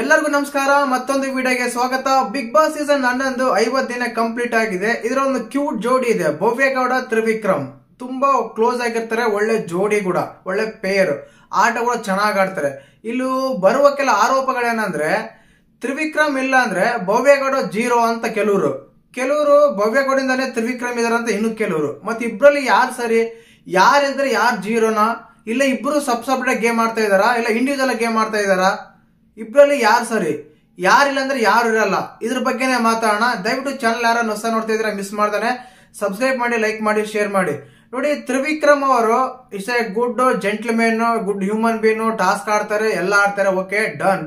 ಎಲ್ಲರಿಗೂ ನಮಸ್ಕಾರ. ಮತ್ತೊಂದು ವಿಡಿಯೋಗೆ ಸ್ವಾಗತ. ಬಿಗ್ ಬಾಸ್ ಸೀಸನ್ 11 50 ದಿನ ಕಂಪ್ಲೀಟ್ ಆಗಿದೆ. ಇದರ ಒಂದು ಕ್ಯೂಟ್ ಜೋಡಿ ಇದೆ, ಭವ್ಯಗೌಡ ತ್ರಿವಿಕ್ರಮ್. ತುಂಬಾ ಕ್ಲೋಸ್ ಆಗಿರ್ತಾರೆ, ಒಳ್ಳೆ ಜೋಡಿ ಕೂಡ, ಒಳ್ಳೆ ಪೇರ್, ಆಟ ಕೂಡ ಚೆನ್ನಾಗಿ ಆಡ್ತಾರೆ. ಇಲ್ಲಿ ಬರುವ ಕೆಲ ಆರೋಪಗಳೇನಂದ್ರೆ ತ್ರಿವಿಕ್ರಮ್ ಇಲ್ಲ ಅಂದ್ರೆ ಭವ್ಯಗೌಡ ಜೀರೋ ಅಂತ ಕೆಲವರು ಭವ್ಯಗೌಡಿಂದಾನೆ ತ್ರಿವಿಕ್ರಮ್ ಇದಾರೆ ಅಂತ ಇನ್ನು ಕೆಲವರು. ಮತ್ತೆ ಇಬ್ರಲ್ಲಿ ಯಾರು ಸರಿ, ಯಾರಿದ್ರೆ ಯಾರು ಜೀರೋನಾ, ಇಲ್ಲ ಇಬ್ರು ಸಪ್ರೇಟ್ ಗೇಮ್ ಆಡ್ತಾ ಇದಾರಾ, ಇಲ್ಲ ಇಂಡಿವಿಜುವಲ್ ಗೇಮ್ ಆಡ್ತಾ ಇದಾರಾ, ಇಬ್ರಲ್ಲಿ ಯಾರು ಸರಿ, ಯಾರಿಲ್ಲ ಅಂದ್ರೆ ಯಾರು ಇರಲ್ಲ. ಇದ್ರ ಬಗ್ಗೆನೇ ಮಾತಾಡೋಣ. ದಯವಿಟ್ಟು ಚಾನಲ್ ಯಾರು ಹೊಸ ನೋಡ್ತಾ ಇದ್ರೆ ಮಿಸ್ ಮಾಡ್ದಾನೆ ಸಬ್ಸ್ಕ್ರೈಬ್ ಮಾಡಿ, ಲೈಕ್ ಮಾಡಿ, ಶೇರ್ ಮಾಡಿ. ನೋಡಿ, ತ್ರಿವಿಕ್ರಮ್ ಅವರು is a good gentlemen, good human being, task ಆಡ್ತಾರೆ, ಎಲ್ಲ ಆಡ್ತಾರೆ, ಓಕೆ ಡನ್.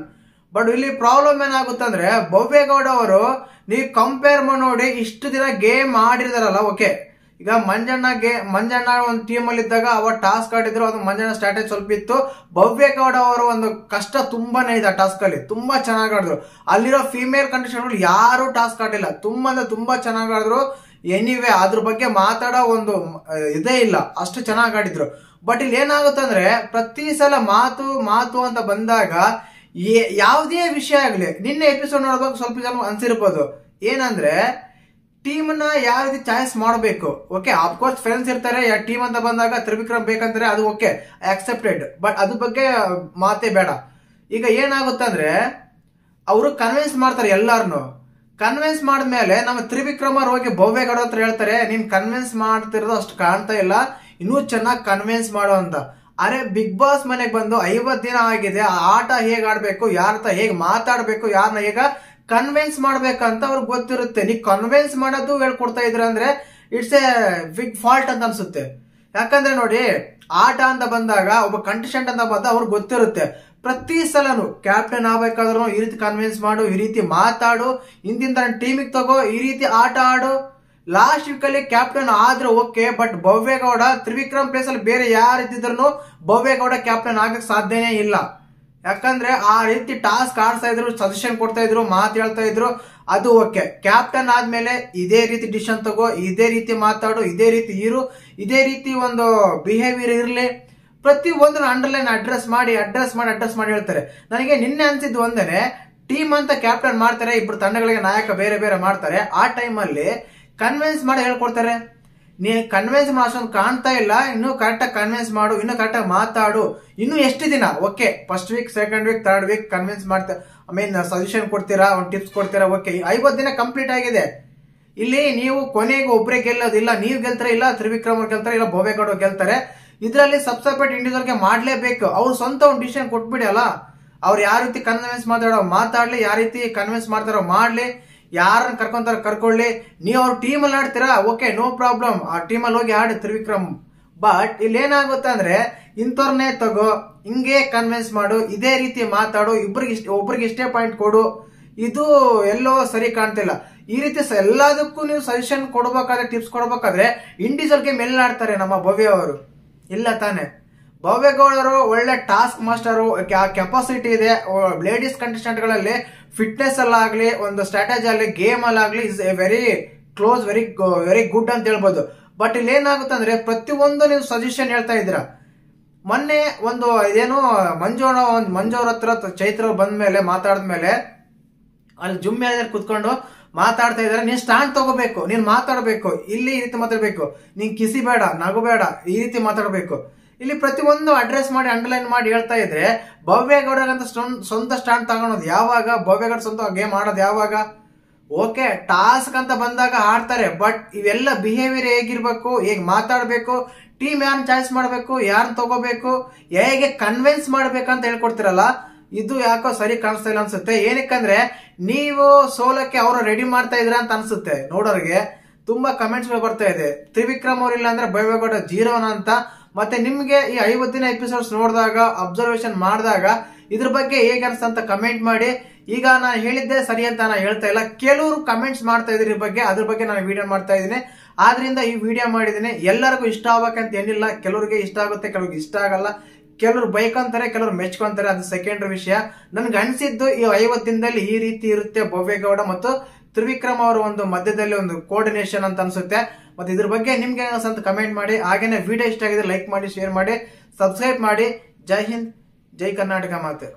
ಬಟ್ ಇಲ್ಲಿ ಪ್ರಾಬ್ಲಮ್ ಏನಾಗುತ್ತಂದ್ರೆ ಭವ್ಯಗೌಡ ಅವರು ನೀವು ಕಂಪೇರ್ ಮಾಡಿ ನೋಡಿ, ಇಷ್ಟು ದಿನ ಗೇಮ್ ಆಡಿದಾರಲ್ಲ, ಓಕೆ. ಈಗ ಮಂಜಣ್ಣ ಒಂದು ಟೀಮ್ ಅಲ್ಲಿ ಇದ್ದಾಗ ಅವ ಟಾಸ್ಕ್ ಆಡಿದ್ರು, ಅದು ಮಂಜಣ್ಣ ಸ್ಟ್ರಾಟಜಿ ಸ್ವಲ್ಪ ಇತ್ತು. ಭವ್ಯಗೌಡ ಅವರು ಒಂದು ಕಷ್ಟ ತುಂಬಾನೇ ಇದೆ ಆ ಟಾಸ್ಕ್ ಅಲ್ಲಿ, ತುಂಬಾ ಚೆನ್ನಾಗಿ ಆಡಿದ್ರು. ಅಲ್ಲಿರೋ ಫಿಮೇಲ್ ಕಂಟೆಸ್ಟೆಂಟ್ಗಳು ಯಾರು ಟಾಸ್ಕ್ ಆಡಿಲ್ಲ, ತುಂಬಾ ಅಂದ್ರೆ ತುಂಬಾ ಚೆನ್ನಾಗಿ ಆಡಿದ್ರು. ಎನಿವೇ ಅದ್ರ ಬಗ್ಗೆ ಮಾತಾಡೋ ಒಂದು ಇದೇ ಇಲ್ಲ, ಅಷ್ಟು ಚೆನ್ನಾಗಿ ಆಡಿದ್ರು. ಬಟ್ ಇಲ್ಲಿ ಏನಾಗುತ್ತಂದ್ರೆ ಪ್ರತಿ ಸಲ ಮಾತು ಅಂತ ಬಂದಾಗ ಯಾವುದೇ ವಿಷಯ ಆಗ್ಲಿ, ನಿನ್ನೆ ಎಪಿಸೋಡ್ ನೋಡ್ಬೇಕು ಸ್ವಲ್ಪ ಜನ ಅನ್ಸಿರ್ಬೋದು, ಏನಂದ್ರೆ ಟೀಮ್ ನ ಯಾವ ರೀತಿ ಚಾಯ್ಸ್ ಮಾಡಬೇಕು. ಓಕೆ, ಅಫ್ಕೋರ್ಸ್ ಫ್ರೆಂಡ್ಸ್ ಇರ್ತಾರೆ, ಟೀಮ್ ಅಂತ ಬಂದಾಗ ತ್ರಿವಿಕ್ರಮ್ ಬೇಕಂತಾರೆ, ಅದು ಓಕೆ ಆಕ್ಸೆಪ್ಟೆಡ್. ಬಟ್ ಅದ್ರ ಬಗ್ಗೆ ಮಾತೇ ಬೇಡ. ಈಗ ಏನಾಗುತ್ತಂದ್ರೆ ಅವರು ಕನ್ವಿನ್ಸ್ ಮಾಡ್ತಾರೆ, ಎಲ್ಲಾರನು ಕನ್ವಿನ್ಸ್ ಮಾಡಿದ್ಮೇಲೆ ನಮ್ಮ ತ್ರಿವಿಕ್ರಮ್ ಅವ್ರು ಹೋಗಿ ಭವ್ಯಗೌಡ ಹತ್ರ ಹೇಳ್ತಾರೆ, ನೀನ್ ಕನ್ವಿನ್ಸ್ ಮಾಡ್ತಿರೋದು ಅಷ್ಟು ಕಾಣ್ತಾ ಇಲ್ಲ, ಇನ್ನೂ ಚೆನ್ನಾಗಿ ಕನ್ವಿನ್ಸ್ ಮಾಡೋ ಅಂತ. ಅರೆ, ಬಿಗ್ ಬಾಸ್ ಮನೆಗೆ ಬಂದು 50 ದಿನ ಆಗಿದೆ, ಆ ಆಟ ಹೇಗ್ ಆಡ್ಬೇಕು, ಯಾರ ಹತ್ರ ಹೇಗ್ ಮಾತಾಡ್ಬೇಕು, ಯಾರನ್ನ ಹೇಗ ಕನ್ವಿನ್ಸ್ ಮಾಡ್ಬೇಕಂತ ಅವ್ರಿಗೆ ಗೊತ್ತಿರುತ್ತೆ. ನೀವು ಕನ್ವಿನ್ಸ್ ಮಾಡೋದು ಹೇಳ್ಕೊಡ್ತಾ ಇದ್ರ ಅಂದ್ರೆ ಇಟ್ಸ್ ಎ ಬಿಗ್ ಫಾಲ್ಟ್ ಅಂತ ಅನ್ಸುತ್ತೆ. ಯಾಕಂದ್ರೆ ನೋಡಿ, ಆಟ ಅಂತ ಬಂದಾಗ ಒಬ್ಬ ಕಂಟೆಸ್ಟೆಂಟ್ ಅಂತ ಬಂದ ಅವ್ರಿಗೆ ಗೊತ್ತಿರುತ್ತೆ. ಪ್ರತಿ ಸಲನು ಕ್ಯಾಪ್ಟನ್ ಆಗ್ಬೇಕಾದ್ರೂ ಈ ರೀತಿ ಕನ್ವಿನ್ಸ್ ಮಾಡು, ಈ ರೀತಿ ಮಾತಾಡು, ಹಿಂದಿನ ಟೀಮಿಗೆ ತಗೋ, ಈ ರೀತಿ ಆಟ ಆಡು. ಲಾಸ್ಟ್ ವೀಕ್ ಅಲ್ಲಿ ಕ್ಯಾಪ್ಟನ್ ಆದ್ರೆ okay, but Bhavya Gowda Trivikram place ಅಲ್ಲಿ ಬೇರೆ ಯಾರು ಇದ್ದಿದ್ರು ಭವ್ಯಗೌಡ ಕ್ಯಾಪ್ಟನ್ ಆಗಕ್ ಸಾಧ್ಯನೇ ಇಲ್ಲ. ಯಾಕಂದ್ರೆ ಆ ರೀತಿ ಟಾಸ್ಕ್ ಆಡ್ತಾ ಇದ್ರು, ಸಜೆಷನ್ ಕೊಡ್ತಾ ಇದ್ರು, ಮಾತು ಹೇಳ್ತಾ ಇದ್ರು, ಅದು ಓಕೆ. ಕ್ಯಾಪ್ಟನ್ ಆದ್ಮೇಲೆ ಇದೇ ರೀತಿ ಡಿಸಿಷನ್ ತಗೋ, ಇದೇ ರೀತಿ ಮಾತಾಡು, ಇದೇ ರೀತಿ ಇರು, ಇದೇ ರೀತಿ ಒಂದು ಬಿಹೇವಿಯರ್ ಇರ್ಲಿ. ಪ್ರತಿ ಒಂದನ್ನ ಅಂಡರ್ಲೈನ್ ಅಡ್ರೆಸ್ ಮಾಡಿ ಹೇಳ್ತಾರೆ. ನನಗೆ ನಿನ್ನೆ ಅನ್ಸಿದ್ದು ಒಂದೇನೆ, ಟೀಮ್ ಅಂತ ಕ್ಯಾಪ್ಟನ್ ಮಾಡ್ತಾರೆ, ಇಬ್ರು ತಂಡಗಳಿಗೆ ನಾಯಕ ಬೇರೆ ಬೇರೆ ಮಾಡ್ತಾರೆ. ಆ ಟೈಮ್ ಅಲ್ಲಿ ಕನ್ವಿನ್ಸ್ ಮಾಡಿ ಹೇಳ್ಕೊಡ್ತಾರೆ. ನೀ ಕನ್ವಿನ್ಸ್ ಮಾಡೋದು ಕಾಣ್ತಾ ಇಲ್ಲ, ಇನ್ನು ಕರೆಕ್ಟಾಗಿ ಕನ್ವಿನ್ಸ್ ಮಾಡು, ಇನ್ನು ಕರೆಕ್ಟಾಗಿ ಮಾತಾಡು. ಇನ್ನು ಎಷ್ಟು ದಿನ, okay first week, second week, third weak convince ಮಾಡ್ತಾರೆ, ಸಜೆಷನ್ ಕೊಡ್ತೀರಾ, ಒಂದು ಟಿಪ್ಸ್ ಕೊಡ್ತೀರಾ, ಓಕೆ 50 ದಿನ ಕಂಪ್ಲೀಟ್ ಆಗಿದೆ. ಇಲ್ಲಿ ನೀವು ಕೊನೆಗೆ ಒಬ್ಬರೇ ಗೆಲ್ಲೋದಿಲ್ಲ, ನೀವು ಗೆಲ್ತಾರೆ, ಇಲ್ಲ ತ್ರಿವಿಕ್ರಮ್ ಅವ್ರು ಗೆಲ್ತಾರೆ, ಇಲ್ಲ ಭವ್ಯಗೌಡ ಗೆಲ್ತಾರೆ. ಇದರಲ್ಲಿ ಸಬ್ಸೆಪರೇಟ್ ಇಂಡಿವಿಜುವಲ್ಗೆ ಮಾಡ್ಲೇಬೇಕು. ಅವ್ರು ಸ್ವಂತ ಒಂದು ಡಿಸಿಷನ್ ಕೊಟ್ಬಿಡಿ ಅಲ್ಲ. ಅವ್ರು ಯಾವ ರೀತಿ ಕನ್ವಿನ್ಸ್ ಮಾತಾಡ್ಲಿ, ಯಾವ ರೀತಿ ಕನ್ವಿನ್ಸ್ ಮಾಡ್ತಾರೋ ಮಾಡ್ಲಿ, ಯಾರನ್ನ ಕರ್ಕೊಂತಾರ ಕರ್ಕೊಳ್ಳಿ. ನೀವು ಅವ್ರ ಟೀಮ್ ಅಲ್ಲಿ ಆಡ್ತೀರಾ, ಓಕೆ ನೋ ಪ್ರಾಬ್ಲಮ್, ಆ ಟೀಮ್ ಅಲ್ಲಿ ಹೋಗಿ ಆಡಿ ತ್ರಿವಿಕ್ರಮ್. ಬಟ್ ಇಲ್ಲಿ ಏನಾಗುತ್ತೆ ಅಂದ್ರೆ ಇಂಥವ್ರನ್ನೇ ತಗೋ, ಹಿಂಗೆ ಕನ್ವಿನ್ಸ್ ಮಾಡು, ಇದೇ ರೀತಿ ಮಾತಾಡು, ಒಬ್ರಿಗೆ ಇಷ್ಟೇ ಪಾಯಿಂಟ್ ಕೊಡು, ಇದು ಎಲ್ಲೋ ಸರಿ ಕಾಣ್ತಿಲ್ಲ. ಈ ರೀತಿ ಎಲ್ಲದಕ್ಕೂ ನೀವು ಸಜೆಷನ್ ಕೊಡ್ಬೇಕಾದ್ರೆ, ಟಿಪ್ಸ್ ಕೊಡ್ಬೇಕಾದ್ರೆ ಇಂಡಿವಿಜುವಲ್ ಗೇಮ್ ಎಲ್ಲ ಆಡ್ತಾರೆ ನಮ್ಮ ಭವ್ಯ ಅವರು, ಇಲ್ಲ ತಾನೆ. ಭವ್ಯಗೌಡರು ಒಳ್ಳೆ ಟಾಸ್ಕ್ ಮಾಸ್ಟರ್, ಕೆಪಾಸಿಟಿ ಇದೆ. ಲೇಡೀಸ್ ಕಂಟೆಸ್ಟೆಂಟ್ ಗಳಲ್ಲಿ ಫಿಟ್ನೆಸ್ ಅಲ್ಲಾಗ್ಲಿ, ಒಂದು ಸ್ಟ್ರಾಟಜಿ ಅಲ್ಲಿ, ಗೇಮ್ ಅಲ್ಲಾಗ್ಲಿ is a very close, very good ಅಂತ ಹೇಳ್ಬೋದು. ಬಟ್ ಇಲ್ಲಿ ಏನಾಗುತ್ತೆ ಪ್ರತಿಯೊಂದು ನೀವು ಸಜೆಷನ್ ಹೇಳ್ತಾ ಇದ್ದೀರಾ. ಮೊನ್ನೆ ಒಂದು ಇದೇನು ಮಂಜು ಅವ್ರ ಹತ್ರ ಚೈತ್ರ ಬಂದ್ಮೇಲೆ ಮಾತಾಡಿದ್ಮೇಲೆ ಅಲ್ಲಿ ಜುಮ್ ಮ್ಯಾನೇಜರ್ ಕುತ್ಕೊಂಡು ಮಾತಾಡ್ತಾ ಇದಾರೆ, ನೀನ್ ಸ್ಟ್ಯಾಂಡ್ ತಗೋಬೇಕು, ನೀನ್ ಮಾತಾಡ್ಬೇಕು, ಇಲ್ಲಿ ಈ ರೀತಿ ಮಾತಾಡ್ಬೇಕು, ನೀನ್ ಕಿಸಿ ಬೇಡ, ನಗು ಬೇಡ, ಈ ರೀತಿ ಮಾತಾಡ್ಬೇಕು. ಇಲ್ಲಿ ಪ್ರತಿಯೊಂದು ಅಡ್ರೆಸ್ ಮಾಡಿ ಅಂಡರ್ಲೈನ್ ಮಾಡಿ ಹೇಳ್ತಾ ಇದ್ರೆ ಭವ್ಯಗೌಡರಂತ ಸ್ವಂತ ಸ್ಟ್ಯಾಂಡ್ ತಗೊಳೋದು ಯಾವಾಗ, ಭವ್ಯಗೌಡ ಸ್ವಂತ ಗೇಮ್ ಆಡೋದು ಯಾವಾಗ? ಓಕೆ ಟಾಸ್ಕ್ ಅಂತ ಬಂದಾಗ ಆಡ್ತಾರೆ, ಬಟ್ ಇವೆಲ್ಲ ಬಿಹೇವಿಯರ್ ಹೇಗಿರ್ಬೇಕು, ಹೇಗ್ ಮಾತಾಡ್ಬೇಕು, ಟೀಮ್ ಯಾರನ್ನ ಚಾಯ್ಸ್ ಮಾಡ್ಬೇಕು, ಯಾರನ್ನ ತಗೋಬೇಕು, ಹೇಗೆ ಕನ್ವಿನ್ಸ್ ಮಾಡ್ಬೇಕಂತ ಹೇಳ್ಕೊಡ್ತಿರಲ್ಲ, ಇದು ಯಾಕೋ ಸರಿ ಕಾಣಿಸ್ತಾ ಇಲ್ಲ ಅನ್ಸುತ್ತೆ. ಏನಕ್ಕಂದ್ರೆ ನೀವು ಸೋಲಕ್ಕೆ ಅವರು ರೆಡಿ ಮಾಡ್ತಾ ಇದ್ರ ಅಂತ ಅನ್ಸುತ್ತೆ ನೋಡೋರಿಗೆ. ತುಂಬಾ ಕಮೆಂಟ್ಸ್ ಬರ್ತಾ ಇದೆ, ತ್ರಿವಿಕ್ರಮ್ ಅವ್ರಿಲ್ಲ ಅಂದ್ರೆ ಭವ್ಯಗೌಡ ಜೀರೋನ ಅಂತ. ಮತ್ತೆ ನಿಮ್ಗೆ ಈ 50 ದಿನ ಎಪಿಸೋಡ್ಸ್ ನೋಡಿದಾಗ, ಅಬ್ಸರ್ವೇಷನ್ ಮಾಡಿದಾಗ ಇದ್ರ ಬಗ್ಗೆ ಹೇಗೆ ಅನ್ಸ್ತಂತ ಕಮೆಂಟ್ ಮಾಡಿ. ಈಗ ನಾನು ಹೇಳಿದ್ದೆ ಸರಿ ಅಂತ ನಾನು ಹೇಳ್ತಾ ಇಲ್ಲ, ಕೆಲವರು ಕಮೆಂಟ್ಸ್ ಮಾಡ್ತಾ ಇದ್ರಿ ಬಗ್ಗೆ, ಅದ್ರ ಬಗ್ಗೆ ನಾನು ವಿಡಿಯೋ ಮಾಡ್ತಾ ಇದ್ದೀನಿ. ಆದ್ರಿಂದ ಈ ವಿಡಿಯೋ ಮಾಡಿದ್ದೀನಿ. ಎಲ್ಲರಿಗೂ ಇಷ್ಟ ಆಗ್ಬೇಕಂತ ಏನಿಲ್ಲ, ಕೆಲವರಿಗೆ ಇಷ್ಟ ಆಗುತ್ತೆ, ಕೆಲವ್ರಿಗೆ ಇಷ್ಟ ಆಗಲ್ಲ, ಕೆಲವರು ಬೈಕೊಂತಾರೆ, ಕೆಲವರು ಮೆಚ್ಕೊಂತಾರೆ, ಅದು ಸೆಕೆಂಡ್ರಿ ವಿಷಯ. ನನ್ಗೆ ಅನ್ಸಿದ್ದು ಈ 50 ದಿನದಲ್ಲಿ ಈ ರೀತಿ ಇರುತ್ತೆ ಭವ್ಯಗೌಡ ಮತ್ತು ತ್ರಿವಿಕ್ರಮ್ ಅವರ ಒಂದು ಮಧ್ಯದಲ್ಲಿ ಒಂದು ಕೋಆರ್ಡಿನೇಷನ್ ಅಂತ ಅನ್ಸುತ್ತೆ. ಮತ್ತೆ ಇದ್ರ ಬಗ್ಗೆ ನಿಮ್ಗೆ ಅಂತ ಕಮೆಂಟ್ ಮಾಡಿ. ಹಾಗೇನೆ ವಿಡಿಯೋ ಇಷ್ಟ ಆಗಿದೆ ಲೈಕ್ ಮಾಡಿ, ಶೇರ್ ಮಾಡಿ, ಸಬ್ಸ್ಕ್ರೈಬ್ ಮಾಡಿ. ಜೈ ಹಿಂದ್, ಜೈ ಕರ್ನಾಟಕ ಮಾತೆ.